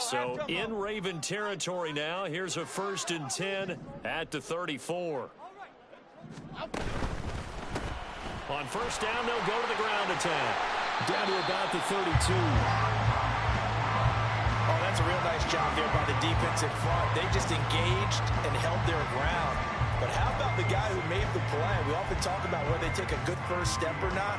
So in Raven territory now. Here's a 1st and 10 at the 34. On 1st down, they'll go to the ground attack. Down to about the 32. Oh, that's a real nice job there by the defense in front. They just engaged and held their ground. But how about the guy who made the play? We often talk about whether they take a good first step or not.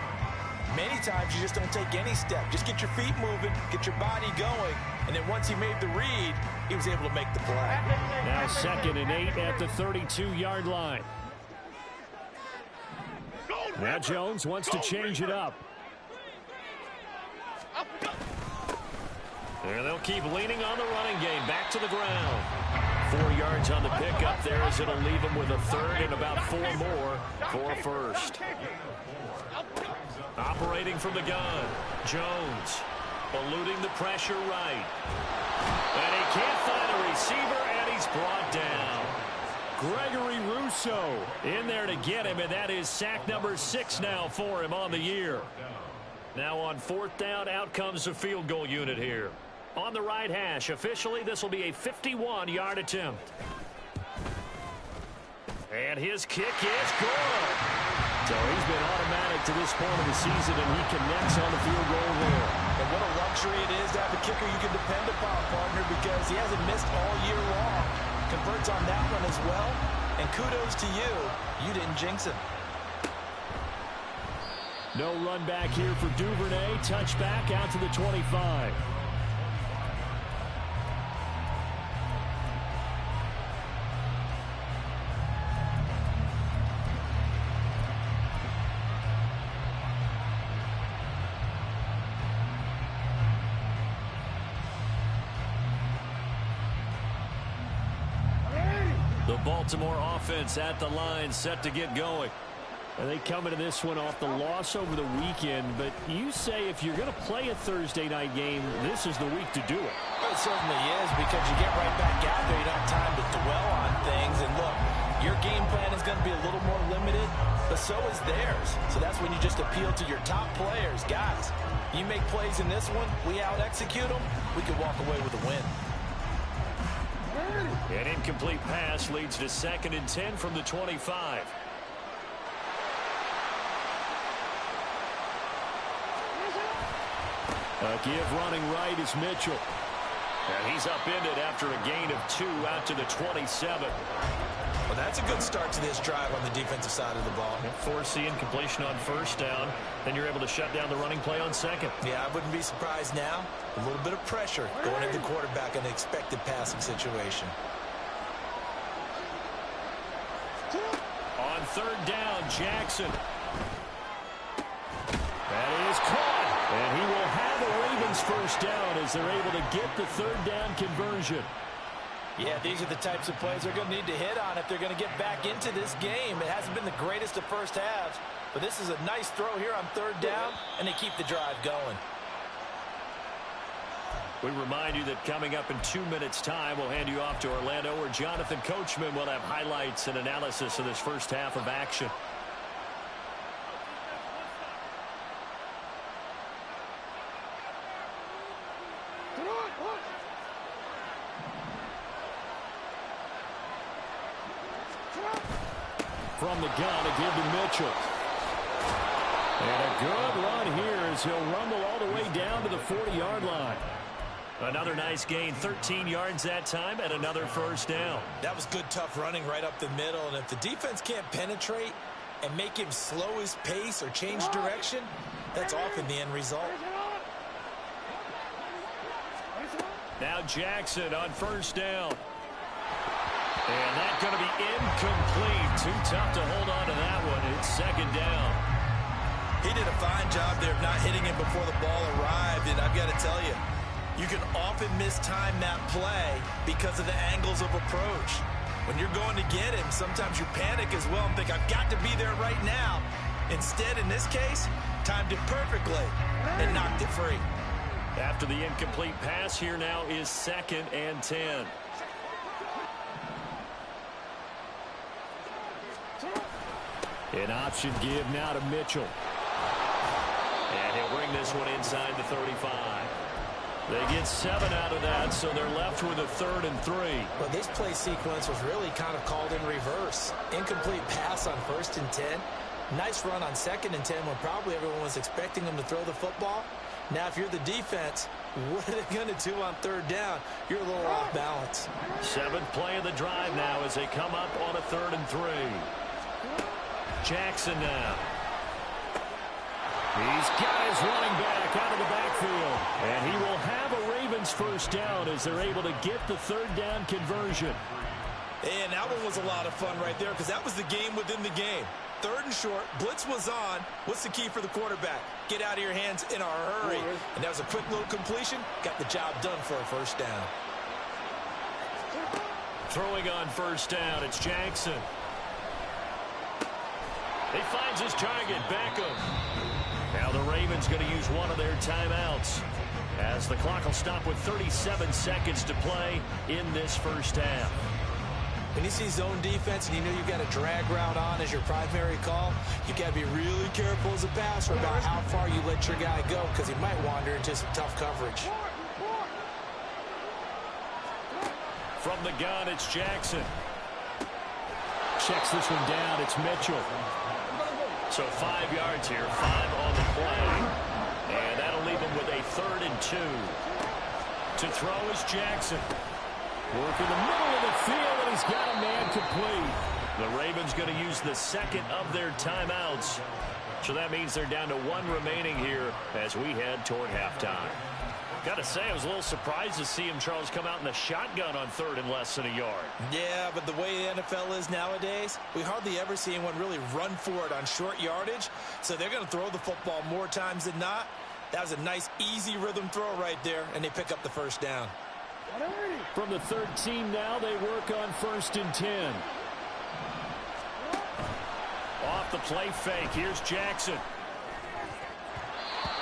Many times you just don't take any step. Just get your feet moving, get your body going, and then once he made the read, he was able to make the play. Now 2nd and 8 at the 32-yard line. Now Jones wants to change it up. There they'll keep leaning on the running game. Back to the ground. 4 yards on the pickup there as it'll leave them with a 3rd and about 4 more for a 1st. Operating from the gun. Jones eluding the pressure right. And he can't find a receiver, and he's brought down. Gregory Rousseau in there to get him, and that is sack number 6 now for him on the year. Now on 4th down, out comes the field goal unit here. On the right hash, officially this will be a 51-yard attempt. And his kick is good. So he's been automatic to this point of the season, and he connects on the field goal there. And what a luxury it is to have a kicker you can depend upon, partner, because he hasn't missed all year long. Converts on that one as well. And kudos to you. You didn't jinx him. No run back here for Duvernay. Touchback out to the 25. The Baltimore offense at the line, set to get going. And they come into this one off the loss over the weekend, but you say if you're going to play a Thursday night game, this is the week to do it. Well, it certainly is, because you get right back out there. You don't have time to dwell on things. And look, your game plan is going to be a little more limited, but so is theirs. So that's when you just appeal to your top players. Guys, you make plays in this one, we out-execute them, we can walk away with a win. An incomplete pass leads to 2nd and 10 from the 25. A give running right is Mitchell. And he's upended after a gain of 2 out to the 27. Well, that's a good start to this drive on the defensive side of the ball. Force the incompletion on 1st down. Then you're able to shut down the running play on 2nd. Yeah, I wouldn't be surprised now. A little bit of pressure going into the quarterback in an expected passing situation. On 3rd down, Jackson. That is caught. And he will have the Ravens 1st down as they're able to get the 3rd down conversion. Yeah, these are the types of plays they're going to need to hit on if they're going to get back into this game. It hasn't been the greatest of first halves, but this is a nice throw here on 3rd down, and they keep the drive going. We remind you that coming up in 2 minutes' time, we'll hand you off to Orlando, where Jonathan Coachman will have highlights and analysis of this first half of action. From the gun, a give to Mitchell. And a good run here as he'll rumble all the way down to the 40-yard line. Another nice gain, 13 yards that time, and another 1st down. That was good, tough running right up the middle. And if the defense can't penetrate and make him slow his pace or change direction, that's often the end result. Now Jackson on 1st down. And that's going to be incomplete. Too tough to hold on to that one. It's 2nd down. He did a fine job there of not hitting him before the ball arrived. And I've got to tell you, you can often mistime that play because of the angles of approach. When you're going to get him, sometimes you panic as well and think, I've got to be there right now. Instead, in this case, timed it perfectly and knocked it free. After the incomplete pass, here now is 2nd and 10. An option give now to Mitchell. And he'll bring this one inside the 35. They get 7 out of that, so they're left with a 3rd and 3. Well, this play sequence was really kind of called in reverse. Incomplete pass on 1st and 10. Nice run on 2nd and 10 when probably everyone was expecting them to throw the football. Now, if you're the defense, what are they going to do on 3rd down? You're a little off balance. 7th play of the drive now as they come up on a 3rd and 3. Jackson now. He's got his running back out of the backfield. And he will have a Ravens 1st down as they're able to get the 3rd down conversion. And that one was a lot of fun right there because that was the game within the game. 3rd and short, blitz was on. What's the key for the quarterback? Get out of your hands in a hurry. And that was a quick little completion. Got the job done for a 1st down. Throwing on 1st down, it's Jackson. He finds his target, Beckham. Now the Ravens going to use one of their timeouts as the clock will stop with 37 seconds to play in this 1st half. When you see zone defense and you know you've got a drag route on as your primary call, you've got to be really careful as a passer about how far you let your guy go because he might wander into some tough coverage. From the gun, it's Jackson. Checks this one down, it's Mitchell. So 5 yards here, 5 on the play. And that'll leave him with a 3rd and 2. To throw is Jackson. Work in the middle of the field, and he's got a man complete. The Ravens going to use the 2nd of their timeouts. So that means they're down to 1 remaining here as we head toward halftime. Got to say, I was a little surprised to see him, Charles, come out in the shotgun on 3rd and less than a yard. Yeah, but the way the NFL is nowadays, we hardly ever see anyone really run for it on short yardage. So they're going to throw the football more times than not. That was a nice, easy rhythm throw right there, and they pick up the 1st down. From the 13 now, they work on 1st and 10. Off the play fake, here's Jackson.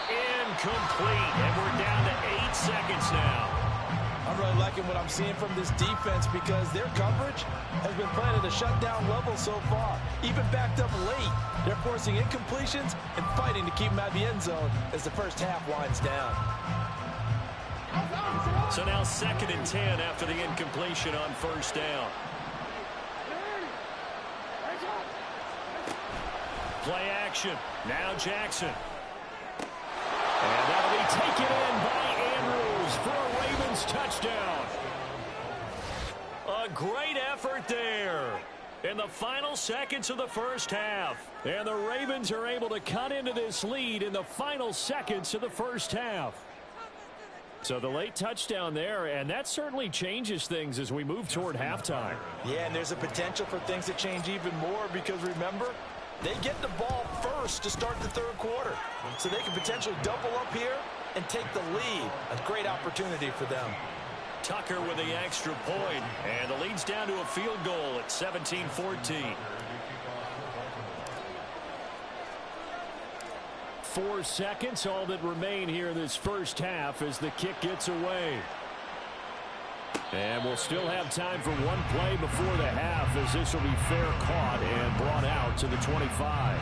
Incomplete, and we're down to 8 seconds now. I'm really liking what I'm seeing from this defense because their coverage has been playing at a shutdown level so far. Even backed up late, they're forcing incompletions and fighting to keep them out of the end zone as the 1st half winds down. So now 2nd and 10 after the incompletion on 1st down. Play action. Now Jackson. And that'll be taken in by Andrews for a Ravens touchdown. A great effort there in the final seconds of the 1st half. And the Ravens are able to cut into this lead in the final seconds of the 1st half. So the late touchdown there, and that certainly changes things as we move toward halftime. Yeah, and there's a potential for things to change even more because, remember, they get the ball first to start the 3rd quarter. So they can potentially double up here and take the lead. A great opportunity for them. Tucker with the extra point, and the lead's down to a field goal at 17-14. 4 seconds, all that remain here in this 1st half as the kick gets away. And we'll still have time for one play before the half as this will be fair caught and brought out to the 25.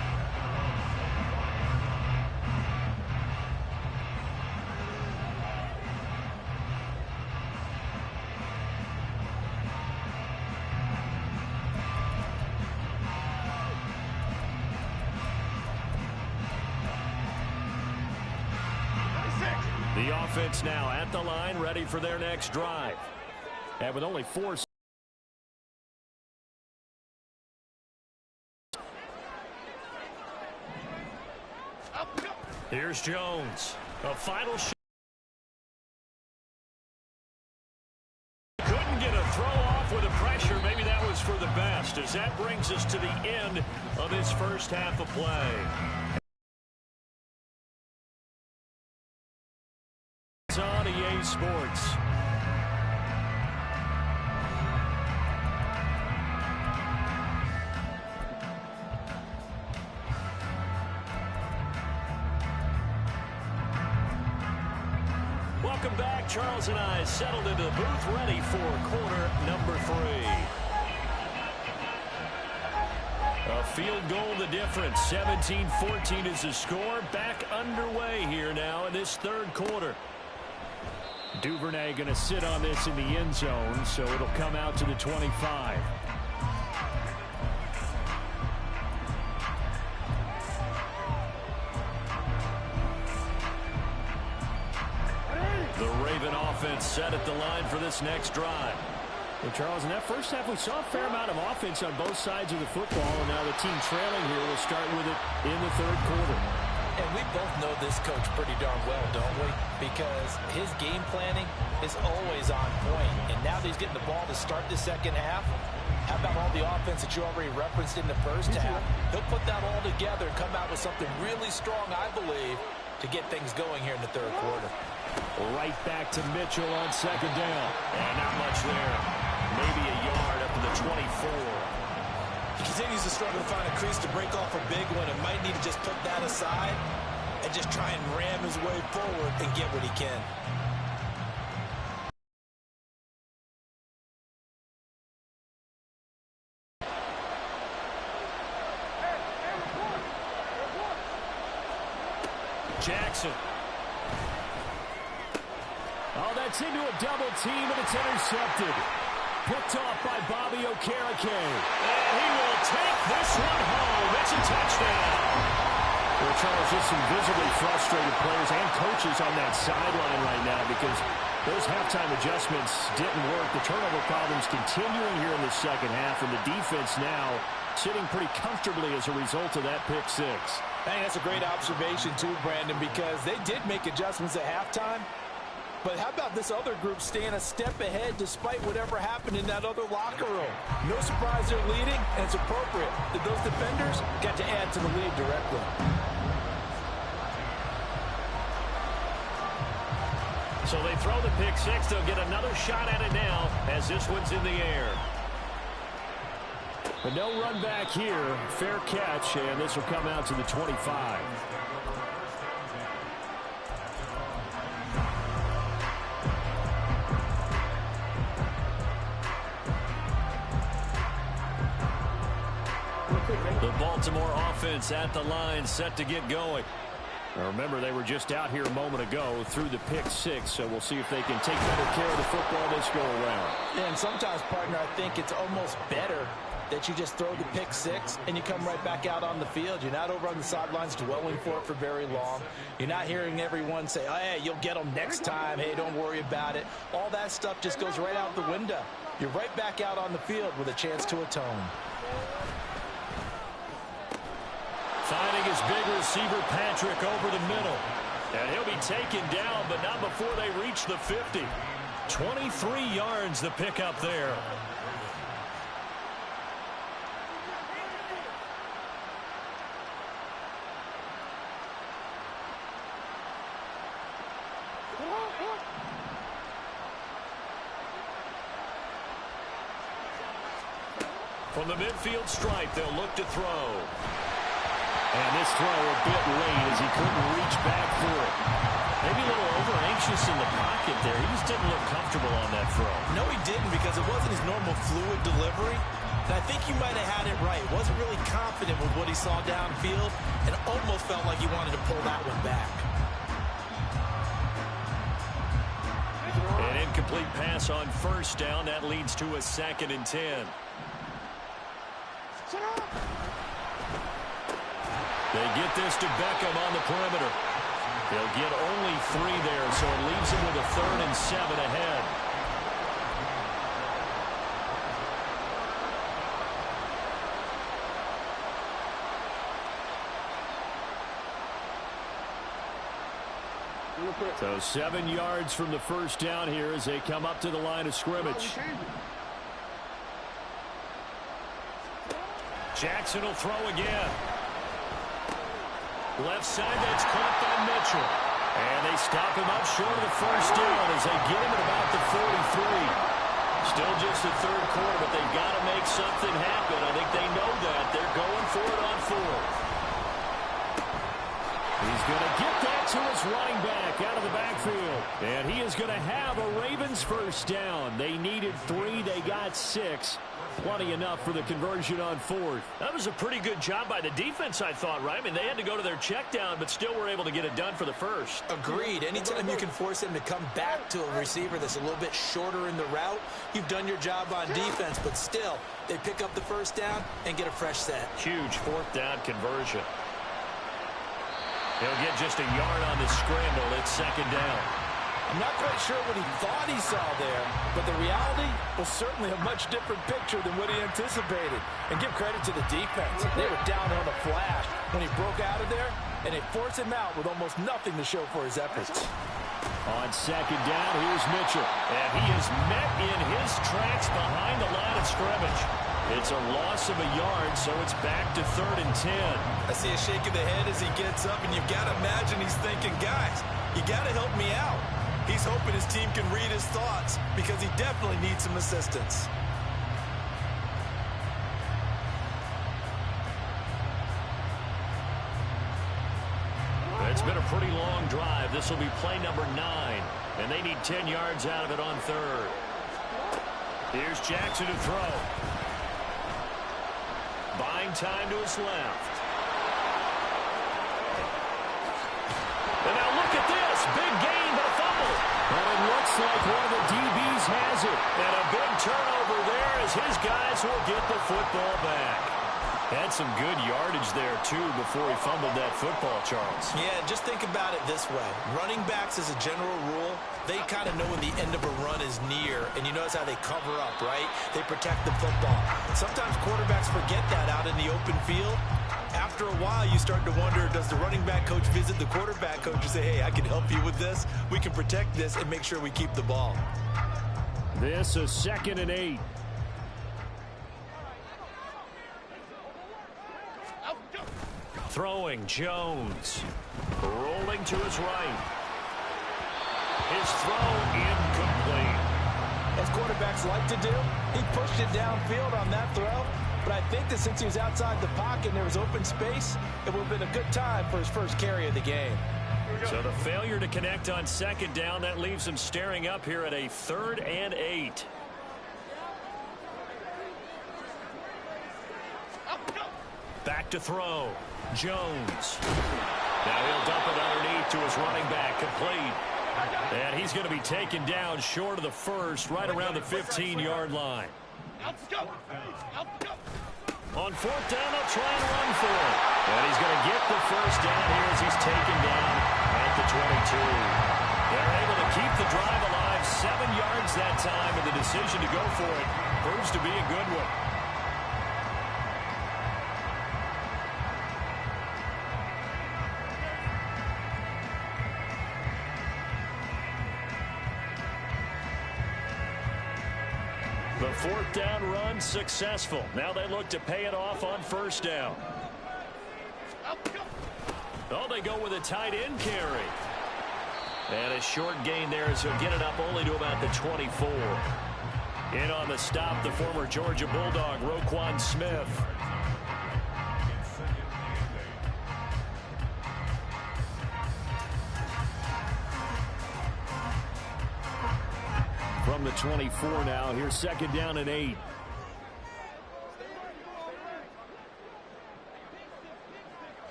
The offense now at the line, ready for their next drive. And with only 4. Here's Jones. A final shot. Couldn't get a throw off with the pressure. Maybe that was for the best as that brings us to the end of this 1st half of play. On EA Sports. Welcome back. Charles and I settled into the booth ready for quarter number 3. A field goal the difference. 17-14 is the score. Back underway here now in this 3rd quarter. Duvernay going to sit on this in the end zone, so it'll come out to the 25. The Raven offense set at the line for this next drive. Well, Charles, in that first half, we saw a fair amount of offense on both sides of the football, and now the team trailing here will start with it in the third quarter. And we both know this coach pretty darn well, don't we? Because his game planning is always on point. And now that he's getting the ball to start the second half, how about all the offense that you already referenced in the first half? He'll put that all together and come out with something really strong, I believe, to get things going here in the third quarter. Right back to Mitchell on second down. And not much there. Maybe a yard up to the 24. He continues to struggle to find a crease to break off a big one and might need to just put that aside and just try and ram his way forward and get what he can. Jackson. Oh, that's into a double team, and it's intercepted. Picked off by Bobby Okereke. And he will take this one home. It's a touchdown. Well, Charles, just some visibly frustrated players and coaches on that sideline right now because those halftime adjustments didn't work. The turnover problems continuing here in the second half, and the defense now sitting pretty comfortably as a result of that pick six. I think that's a great observation, too, Brandon, because they did make adjustments at halftime. But how about this other group staying a step ahead despite whatever happened in that other locker room? No surprise they're leading, and it's appropriate that those defenders got to add to the lead directly. So they throw the pick six. They'll get another shot at it now as this one's in the air. But no run back here. Fair catch, and this will come out to the 25. The Baltimore offense at the line, set to get going. Now remember, they were just out here a moment ago through the pick six, so we'll see if they can take better care of the football this go around. Yeah, and sometimes, partner, I think it's almost better that you just throw the pick six and you come right back out on the field. You're not over on the sidelines dwelling for it for very long. You're not hearing everyone say, oh, hey, you'll get them next time. Hey, don't worry about it. All that stuff just goes right out the window. You're right back out on the field with a chance to atone. Finding his big receiver, Patrick, over the middle. And he'll be taken down, but not before they reach the 50. 23 yards the pickup there. From the midfield stripe, they'll look to throw. And this throw a bit late as he couldn't reach back for it. Maybe a little over-anxious in the pocket there. He just didn't look comfortable on that throw. No, he didn't, because it wasn't his normal fluid delivery. And I think he might have had it right. Wasn't really confident with what he saw downfield and almost felt like he wanted to pull that one back. An incomplete pass on first down. That leads to a 2nd and 10. They get this to Beckham on the perimeter. They'll get only 3 there, so it leaves him with a 3rd and 7 ahead. So 7 yards from the first down here as they come up to the line of scrimmage. Jackson will throw again. Left side, that's caught by Mitchell. And they stop him up short of the first down as they get him at about the 43. Still just the third quarter, but they've got to make something happen. I think they know that. They're going for it on 4th. He's going to get that to his running back out of the backfield. And he is is going to have a Ravens first down. They needed 3. They got 6. Plenty enough for the conversion on 4th. That was a pretty good job by the defense, I thought, right? I mean, they had to go to their check down, but still were able to get it done for the first. Agreed. Anytime you can force him to come back to a receiver that's a little bit shorter in the route, you've done your job on defense, but still, they pick up the first down and get a fresh set. Huge 4th down conversion. He'll get just a yard on the scramble. It's 2nd down. I'm not quite sure what he thought he saw there, but the reality was certainly a much different picture than what he anticipated. And give credit to the defense. They were down on the flash when he broke out of there, and they forced him out with almost nothing to show for his efforts. On 2nd down, here's Mitchell. And he is met in his tracks behind the line of scrimmage. It's a loss of a yard, so it's back to 3rd and 10. I see a shake of the head as he gets up, and you've got to imagine he's thinking, guys, you got to help me out. He's hoping his team can read his thoughts because he definitely needs some assistance. It's been a pretty long drive. This will be play number 9, and they need 10 yards out of it on 3rd. Here's Jackson to throw. Buying time to his left. And now look at this. Big gain, but a fumble. And it looks like one of the DBs has it. And a big turnover there as his guys will get the football back. Had some good yardage there, too, before he fumbled that football, Charles. Yeah, just think about it this way. Running backs, as a general rule, they kind of know when the end of a run is near, and you notice how they cover up, right? They protect the football. Sometimes quarterbacks forget that out in the open field. After a while, you start to wonder, does the running back coach visit the quarterback coach and say, hey, I can help you with this. We can protect this and make sure we keep the ball. This is 2nd and 8. Throwing, Jones. Rolling to his right. His throw incomplete. As quarterbacks like to do, he pushed it downfield on that throw. But I think that since he was outside the pocket and there was open space, it would have been a good time for his first carry of the game. So the failure to connect on 2nd down, that leaves him staring up here at a 3rd and 8. Back to throw. Jones. Now he'll dump it underneath to his running back. Complete. And he's going to be taken down short of the first, right around the 15-yard line. On 4th down, they'll try and run for it. And he's going to get the first down here as he's taken down at the 22. They're able to keep the drive alive, 7 yards that time, and the decision to go for it proves to be a good one. The 4th down run successful. Now they look to pay it off on 1st down. Oh, they go with a tight end carry. And a short gain there as he'll get it up only to about the 24. In on the stop, the former Georgia Bulldog, Roquan Smith. From the 24 now, here's 2nd down and 8.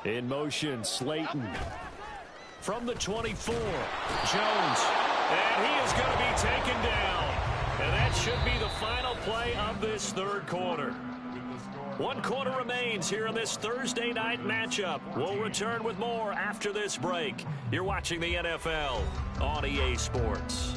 In motion, Slayton. From the 24, Jones. And he is going to be taken down. And that should be the final play of this 3rd quarter. 1 quarter remains here in this Thursday night matchup. We'll return with more after this break. You're watching the NFL on EA Sports.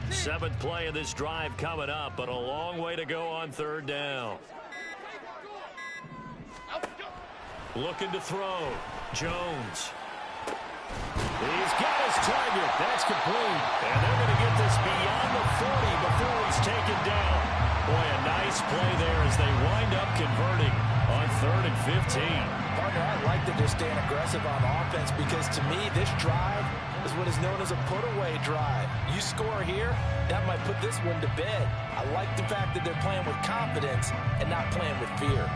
Seventh play of this drive coming up, but a long way to go on 3rd down. Looking to throw. Jones. He's got his target. That's complete. And they're going to get this beyond the 40 before he's taken down. Boy, a nice play there as they wind up converting on 3rd and 15. Partner, I like that they're staying aggressive on offense because to me, this drive is what is known as a put-away drive. You score here, that might put this one to bed. I like the fact that they're playing with confidence and not playing with fear.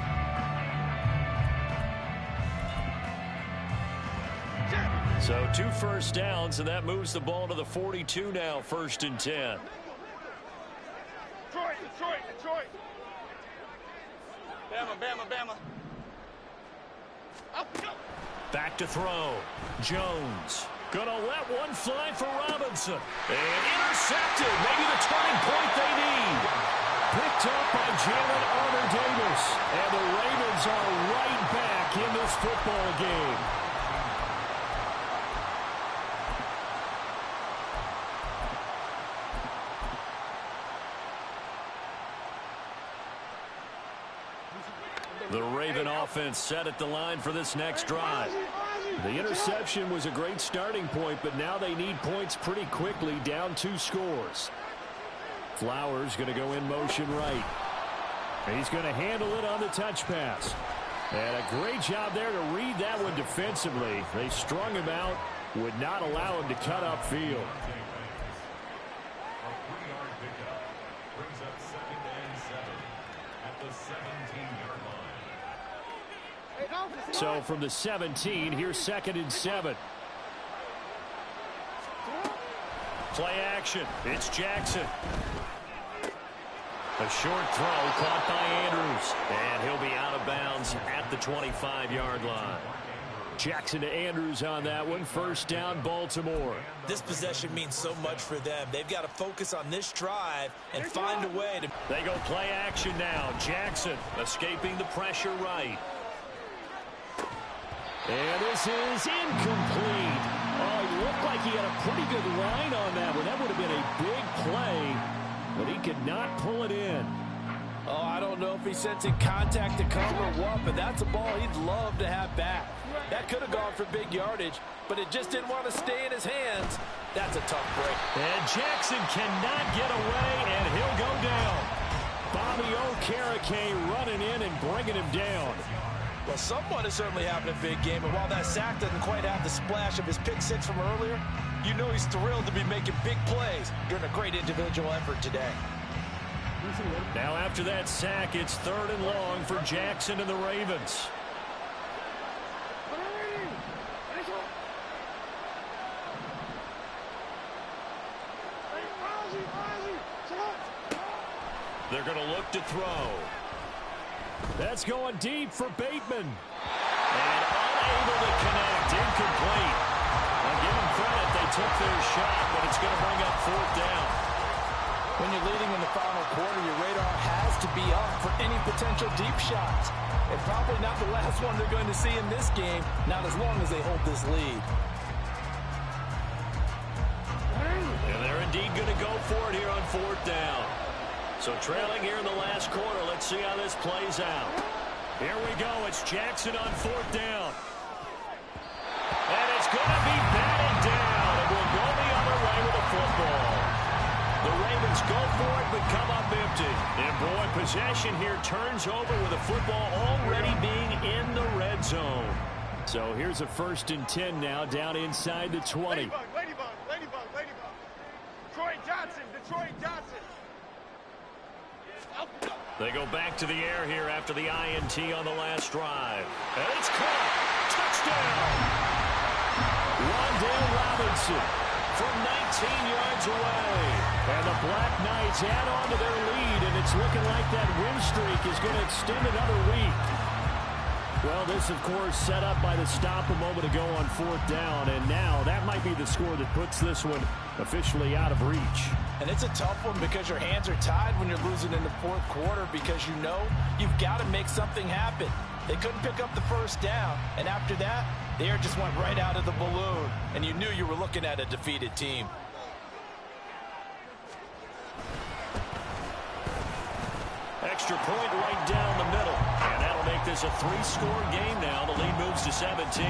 So 2 first downs, and that moves the ball to the 42 now, 1st and 10. Detroit. Bama. Back to throw. Jones. Gonna let one fly for Robinson. And intercepted. Maybe the turning point they need. Picked up by Jalen Armour-Davis. And the Ravens are right back in this football game. The Raven offense set at the line for this next drive. The interception was a great starting point, but now they need points pretty quickly, down 2 scores. Flowers going to go in motion right. He's going to handle it on the touch pass. And a great job there to read that one defensively. They strung him out, would not allow him to cut upfield. So from the 17, here's 2nd and 7. Play action. It's Jackson. A short throw caught by Andrews. And he'll be out of bounds at the 25-yard line. Jackson to Andrews on that one. 1st down, Baltimore. This possession means so much for them. They've got to focus on this drive and find a way to... They go play action now. Jackson escaping the pressure right. And this is incomplete. Oh, he looked like he had a pretty good line on that one. That would have been a big play, but he could not pull it in. Oh, I don't know if he's sensing contact to come or what, but that's a ball he'd love to have back. That could have gone for big yardage, but it just didn't want to stay in his hands. That's a tough break. And Jackson cannot get away, and he'll go down. Bobby Okereke running in and bringing him down. Well, someone is certainly having a big game, and while that sack doesn't quite have the splash of his pick 6 from earlier, you know he's thrilled to be making big plays during a great individual effort today. Now after that sack, it's 3rd and long for Jackson and the Ravens. They're going to look to throw. That's going deep for Bateman. And unable to connect. Incomplete. I'll give them credit. They took their shot, but it's going to bring up 4th down. When you're leading in the final quarter, your radar has to be up for any potential deep shots. And probably not the last one they're going to see in this game, not as long as they hold this lead. And they're indeed going to go for it here on 4th down. So trailing here in the last quarter, let's see how this plays out. Here we go. It's Jackson on 4th down. And it's going to be batted down. And we'll go the other way with the football. The Ravens go for it, but come up empty. And boy, possession here turns over with the football already being in the red zone. So here's a 1st and 10 now, down inside the 20. Ladybug. Detroit Johnson. They go back to the air here after the INT on the last drive. And it's caught. Touchdown. Wan'Dale Robinson from 19 yards away. And the Black Knights add on to their lead, and it's looking like that win streak is going to extend another week. Well, this, of course, set up by the stop a moment ago on 4th down, and now that might be the score that puts this one officially out of reach. And it's a tough one because your hands are tied when you're losing in the 4th quarter because you know you've got to make something happen. They couldn't pick up the 1st down, and after that, the air just went right out of the balloon, and you knew you were looking at a defeated team. Extra point right down the middle. And that'll make this a 3-score game now. The lead moves to 17.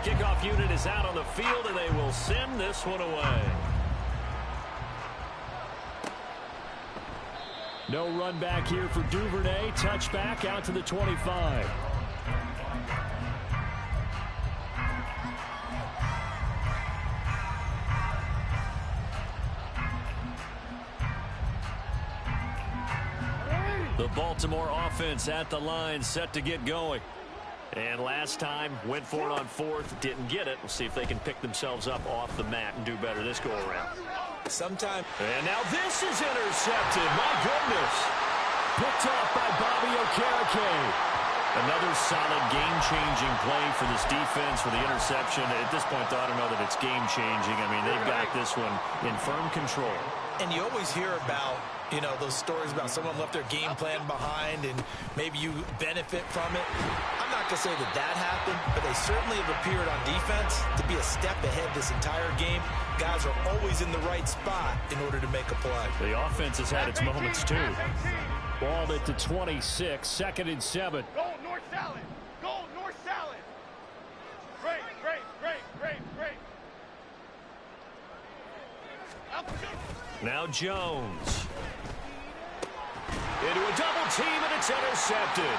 kickoff unit is out on the field, and they will send this one away. No run back here for Duvernay. Touchback out to the 25. The Baltimore offense at the line, set to get going. And last time, went for it on fourth, didn't get it. We'll see if they can pick themselves up off the mat and do better this go-around. Sometime. And now this is intercepted. My goodness. Picked off by Bobby Okereke. Another solid game-changing play for this defense for the interception. At this point, though, I don't know that it's game-changing. I mean, they've got this one in firm control. And you always hear about, you know, those stories about someone left their game plan behind and maybe you benefit from it. I'm not going to say that that happened, but they certainly have appeared on defense to be a step ahead this entire game. Guys are always in the right spot in order to make a play. The offense has had its moments, too. Ball at the 26, 2nd and 7. Go north salad. Go north salad. Great, great, great, great, great. Now Jones. Into a double team, and it's intercepted.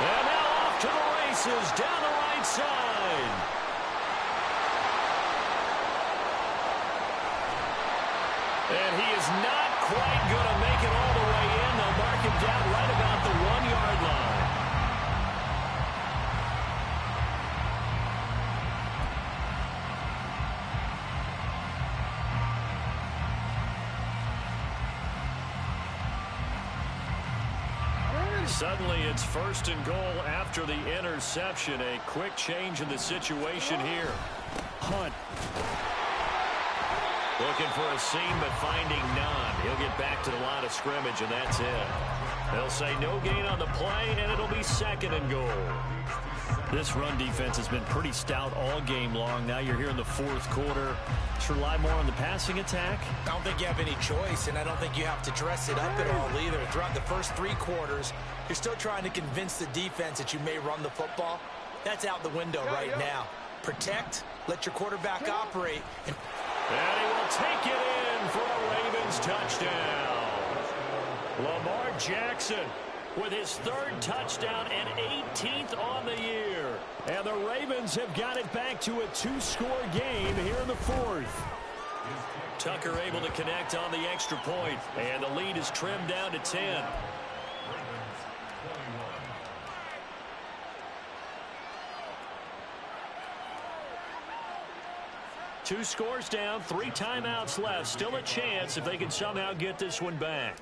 And now off to the races down the right side. And he is not quite going to make it all the way in. They'll mark him down right about the 1-yard line. Suddenly it's 1st and goal after the interception. A quick change in the situation here. Hunt. Looking for a seam, but finding none. He'll get back to the line of scrimmage, and that's it. They'll say no gain on the play, and it'll be 2nd and goal. This run defense has been pretty stout all game long. Now you're here in the 4th quarter. Should rely more on the passing attack? I don't think you have any choice, and I don't think you have to dress it up at all either. Throughout the first 3 quarters, you're still trying to convince the defense that you may run the football. That's out the window right now. Protect, let your quarterback operate. And he will take it in for a Ravens touchdown. Lamar Jackson with his 3rd touchdown and 18th on the year. And the Ravens have got it back to a 2-score game here in the 4th. Tucker able to connect on the extra point, and the lead is trimmed down to 10. Two scores down, 3 timeouts left. Still a chance if they can somehow get this one back.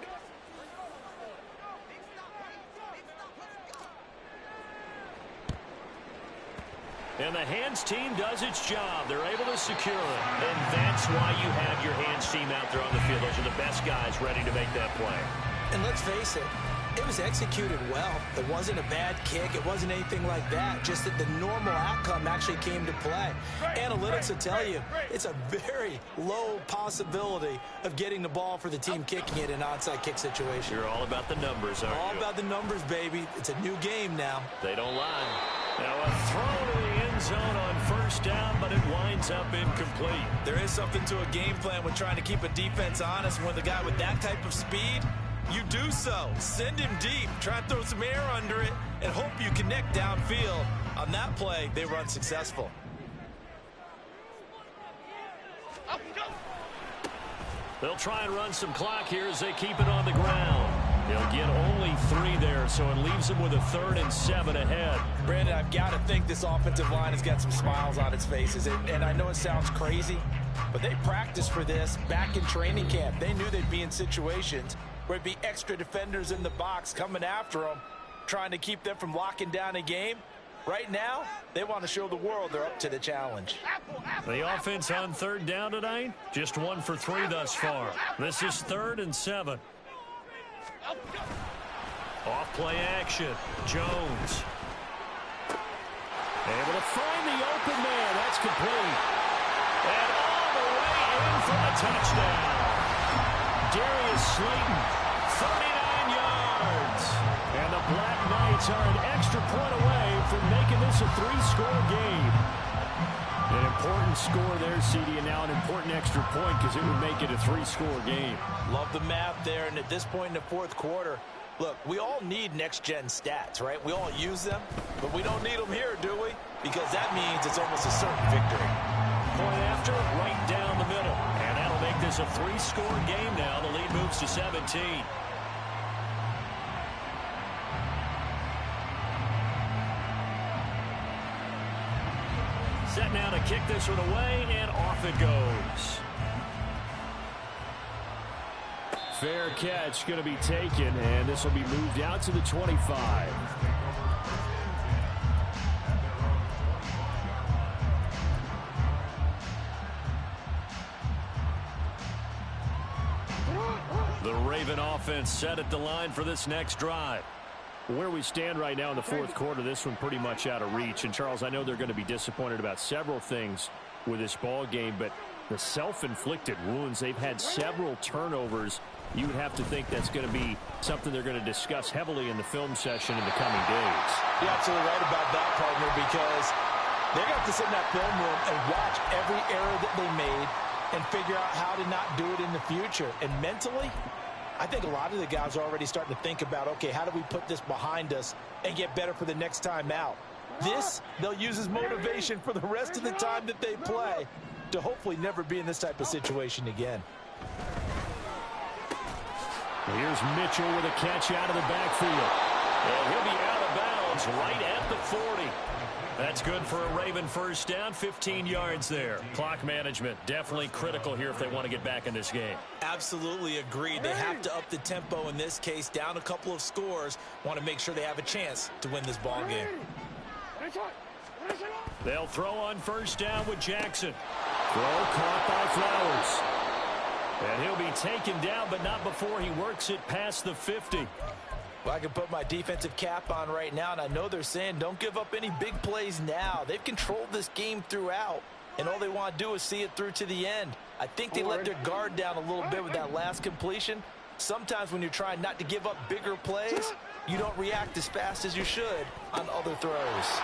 And the hands team does its job. They're able to secure it. And that's why you have your hands team out there on the field. Those are the best guys ready to make that play. And let's face it, it was executed well. It wasn't a bad kick. It wasn't anything like that. Just that the normal outcome actually came to play. Analytics will tell you it's a very low possibility of getting the ball for the team kicking it in an onside kick situation. You're all about the numbers, aren't you? All about the numbers, baby. It's a new game now. They don't lie. Now a throw to the end zone on 1st down, but it winds up incomplete. There is something to a game plan when trying to keep a defense honest. When the guy with that type of speed, you do so. Send him deep. Try and throw some air under it and hope you connect downfield. On that play, they were unsuccessful. They'll try and run some clock here as they keep it on the ground. They'll get only 3 there, so it leaves them with a 3rd and 7 ahead. Brandon, I've got to think this offensive line has got some smiles on its faces. And I know it sounds crazy, but they practiced for this back in training camp. They knew they'd be in situations where it'd be extra defenders in the box coming after them, trying to keep them from locking down a game. Right now, they want to show the world they're up to the challenge. The offense on 3rd down tonight, just 1 for 3 thus far. This is 3rd and 7. Off play action. Jones. Able to find the open man. That's complete. And all the way in for a touchdown. Darius Slayton, 39 yards. And the Black Knights are an extra point away from making this this a three-score game. An important score there, CD, and now an important extra point because it would make it a three-score game. Love the math there, and at this point in the fourth quarter, look, we all need next-gen stats, right? We all use them, but we don't need them here, do we? Because that means it's almost a certain victory. Point after, right down the middle. And that'll make this a three-score game now. The lead moves to 17. Set now to kick this one away, and off it goes. Fair catch going to be taken, and this will be moved out to the 25. The Raven offense set at the line for this next drive. Where we stand right now in the fourth quarter, this one pretty much out of reach. And, Charles, I know they're going to be disappointed about several things with this ball game, but the self-inflicted wounds, they've had several turnovers. You would have to think that's going to be something they're going to discuss heavily in the film session in the coming days. You're absolutely right about that, partner, because they're going to have to sit in that film room and watch every error that they made and figure out how to not do it in the future. And mentally, I think a lot of the guys are already starting to think about, okay, how do we put this behind us and get better for the next time out? This, they'll use as motivation for the rest of the time that they play to hopefully never be in this type of situation again. Here's Mitchell with a catch out of the backfield. And he'll be out of bounds right at the 40. That's good for a Raven first down, 15 yards there. Clock management definitely critical here if they want to get back in this game. Absolutely agreed. They have to up the tempo in this case, down a couple of scores. Want to make sure they have a chance to win this ball game. They'll throw on first down with Jackson. Throw caught by Flowers. And he'll be taken down, but not before he works it past the 50. Well, I can put my defensive cap on right now, and I know they're saying don't give up any big plays now. They've controlled this game throughout, and all they want to do is see it through to the end. I think they let their guard down a little bit with that last completion. Sometimes when you're trying not to give up bigger plays, you don't react as fast as you should on other throws.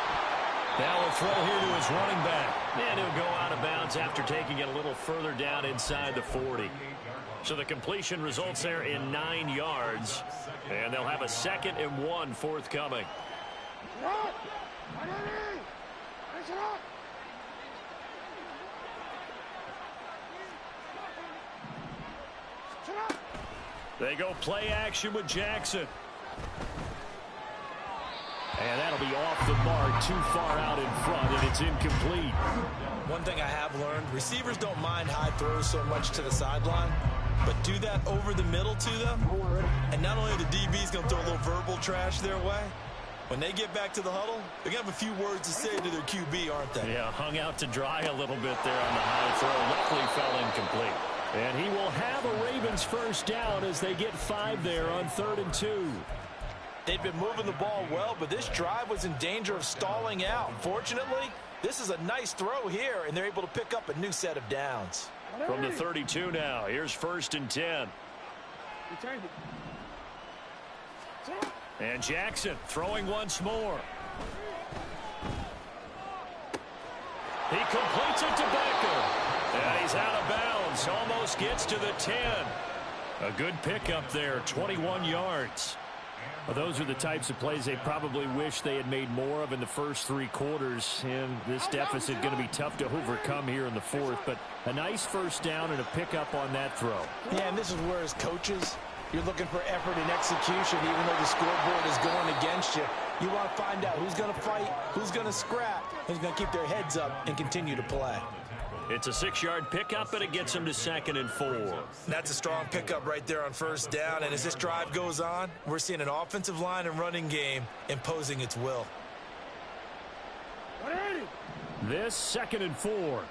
Now a throw here to his running back. And he'll go out of bounds after taking it a little further down inside the 40. So the completion results there in 9 yards. And they'll have a 2nd and 1 forthcoming. They go play action with Jackson. And that'll be off the mark, too far out in front, and it's incomplete. One thing I have learned, receivers don't mind high throws so much to the sideline, but do that over the middle to them, and not only are the DBs going to throw a little verbal trash their way, when they get back to the huddle, they're going to have a few words to say to their QB, aren't they? Yeah, hung out to dry a little bit there on the high throw. Luckily fell incomplete. And he will have a Ravens first down as they get 5 there on 3rd and 2. They've been moving the ball well, but this drive was in danger of stalling out. Fortunately, this is a nice throw here, and they're able to pick up a new set of downs. From the 32 now, here's 1st and 10. And Jackson throwing once more. He completes it to Becker. And he's out of bounds. Almost gets to the 10. A good pickup there, 21 yards. Well, those are the types of plays they probably wish they had made more of in the first 3 quarters. And this deficit going to be tough to overcome here in the 4th. But a nice first down and a pickup on that throw. Yeah, and this is where, as coaches, you're looking for effort and execution, even though the scoreboard is going against you. You want to find out who's going to fight, who's going to scrap, who's going to keep their heads up and continue to play. It's a 6-yard pickup, and it gets him to 2nd and 4. That's a strong pickup right there on first down. And as this drive goes on, we're seeing an offensive line and running game imposing its will. This 2nd and 4.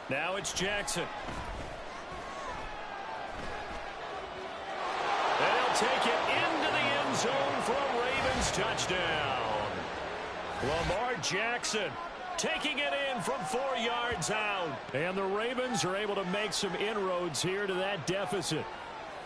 Now it's Jackson. And he'll take it into the end zone for a Ravens touchdown. Lamar Jackson taking it in from 4 yards out. And the Ravens are able to make some inroads here to that deficit.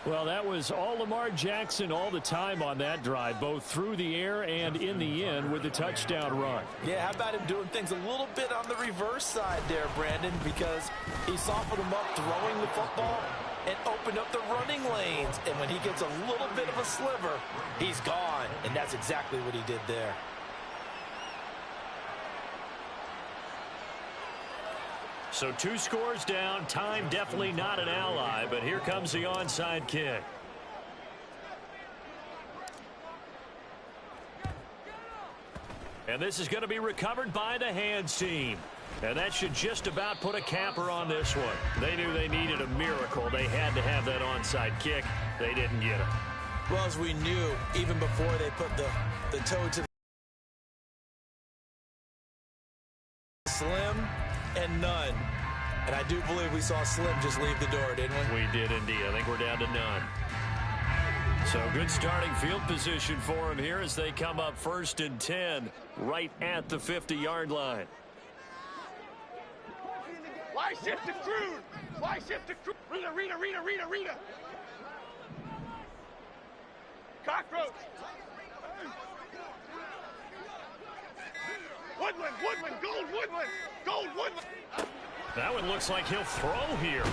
Well, that was all Lamar Jackson all the time on that drive, both through the air and in the end with the touchdown run. Yeah, how about him doing things a little bit on the reverse side there, Brandon, because he softened him up throwing the football and opened up the running lanes. And when he gets a little bit of a sliver, he's gone. And that's exactly what he did there. So 2 scores down. Time definitely not an ally, but here comes the onside kick. And this is going to be recovered by the hands team. And that should just about put a capper on this one. They knew they needed a miracle. They had to have that onside kick. They didn't get it. Well, as we knew, even before they put the toe to the Slim and none. And I do believe we saw Slim just leave the door, didn't we? We did indeed. I think we're down to none. So good starting field position for him here as they come up 1st and 10 right at the 50-yard line. Why shift to Crude? Why shift to Crude? Rita. Cockroach. Woodland, Gold Woodland. That one looks like he'll throw here.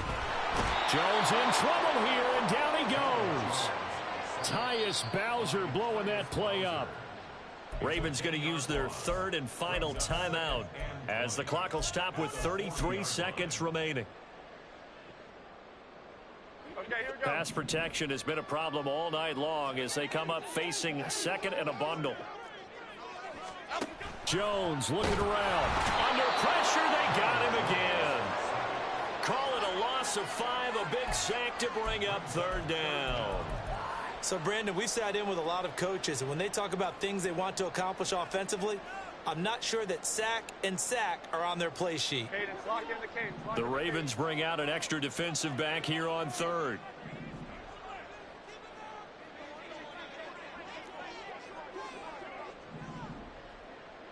Jones in trouble here, and down he goes. Tyus Bowser blowing that play up. Ravens going to use their 3rd and final timeout as the clock will stop with 33 seconds remaining. Okay, here we go. Pass protection has been a problem all night long as they come up facing 2nd and a bundle. Jones looking around. Under pressure, they got him again. Call it a loss of 5, a big sack to bring up 3rd down. So, Brandon, we've sat in with a lot of coaches, and when they talk about things they want to accomplish offensively, I'm not sure that sack and sack are on their play sheet. Cadence, lock in the cadence. The Ravens bring out an extra defensive back here on 3rd.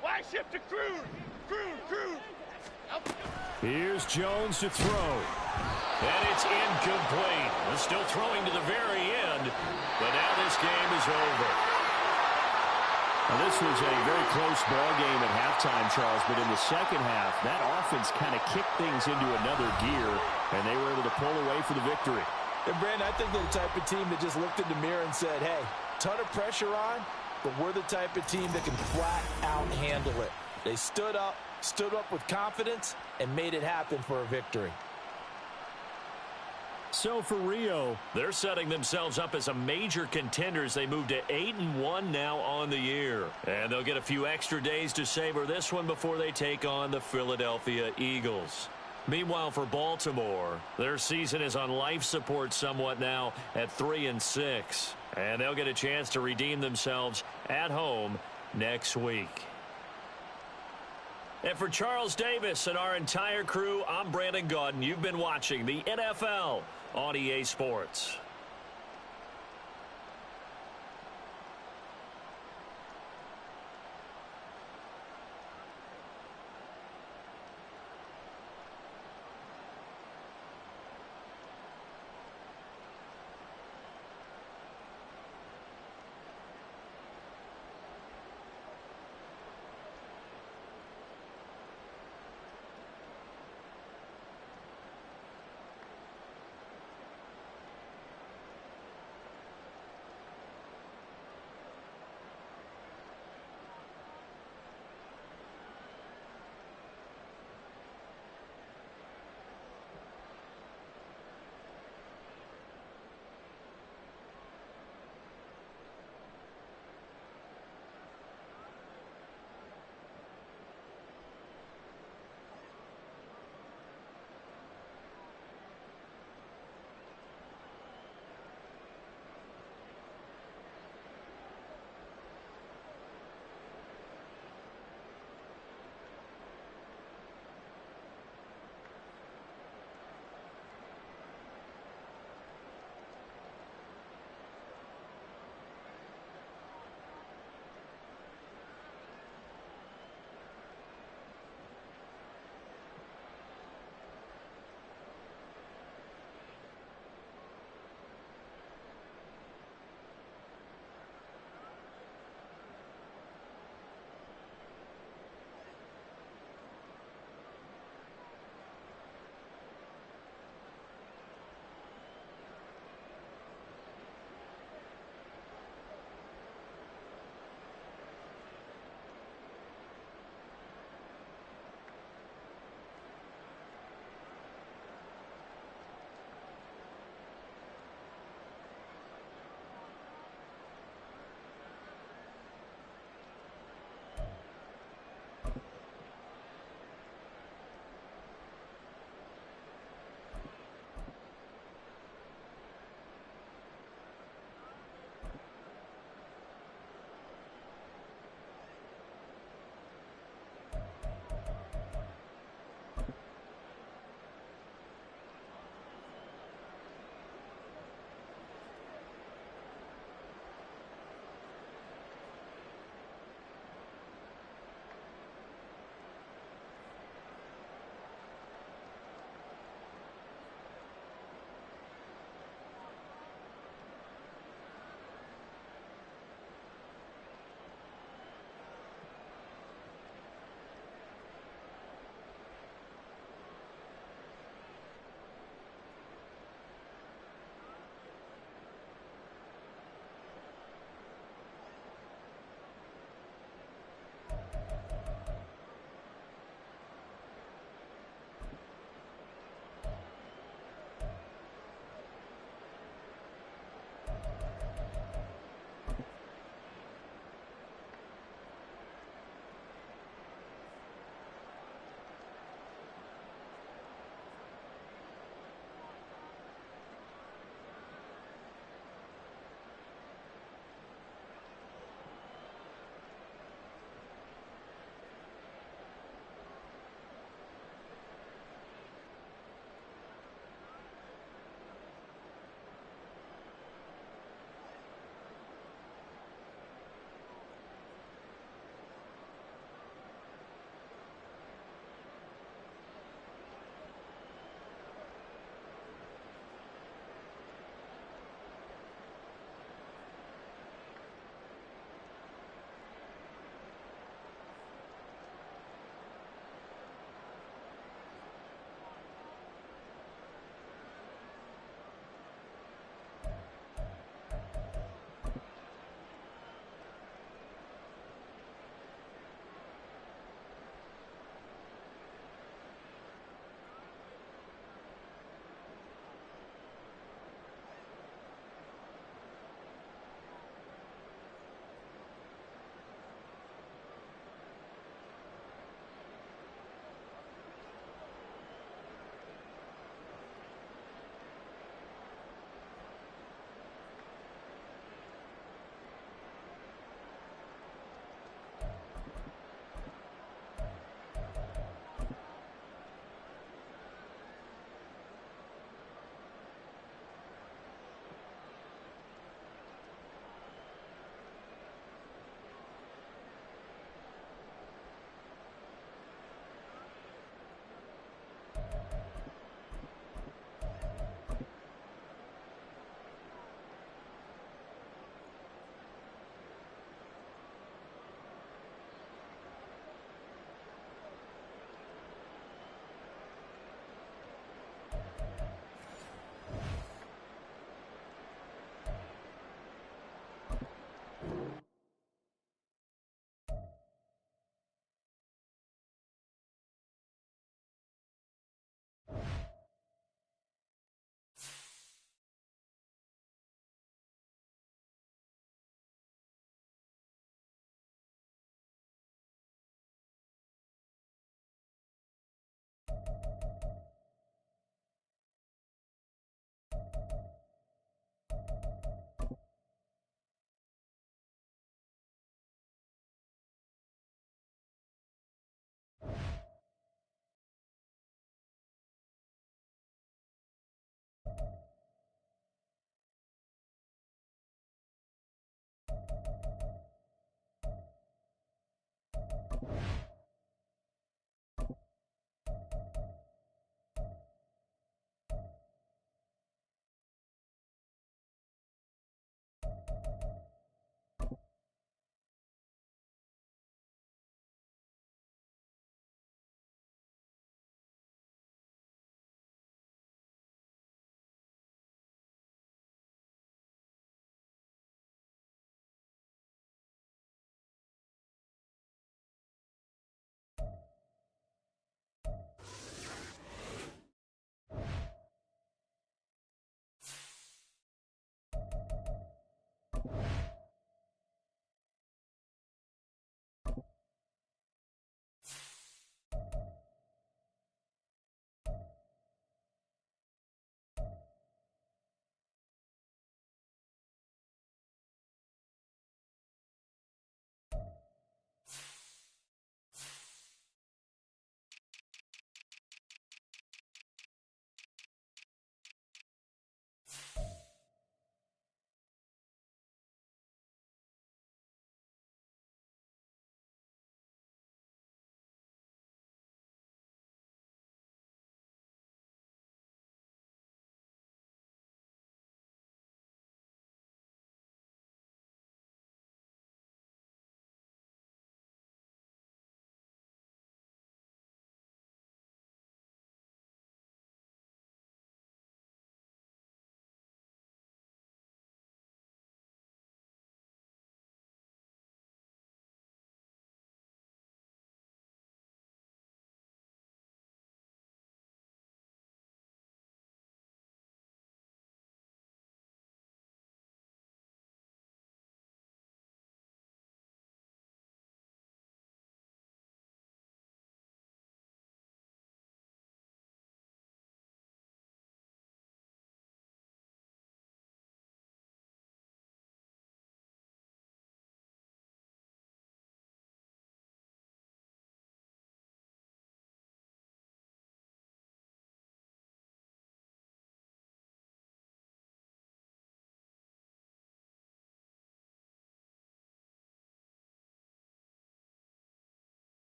Why shift to Crude? Here's Jones to throw. And it's incomplete. They're still throwing to the very end, but now this game is over. Now, this was a very close ball game at halftime, Charles, but in the second half, that offense kind of kicked things into another gear, and they were able to pull away for the victory. And, Brandon, I think they're the type of team that just looked in the mirror and said, hey, ton of pressure on, but we're the type of team that can flat out handle it. They stood up with confidence, and made it happen for a victory. So for Rio, they're setting themselves up as a major contender as they move to 8-1 now on the year. And they'll get a few extra days to savor this one before they take on the Philadelphia Eagles. Meanwhile, for Baltimore, their season is on life support somewhat now at 3-6. And they'll get a chance to redeem themselves at home next week. And for Charles Davis and our entire crew, I'm Brandon Gaudin. You've been watching the NFL on EA Sports.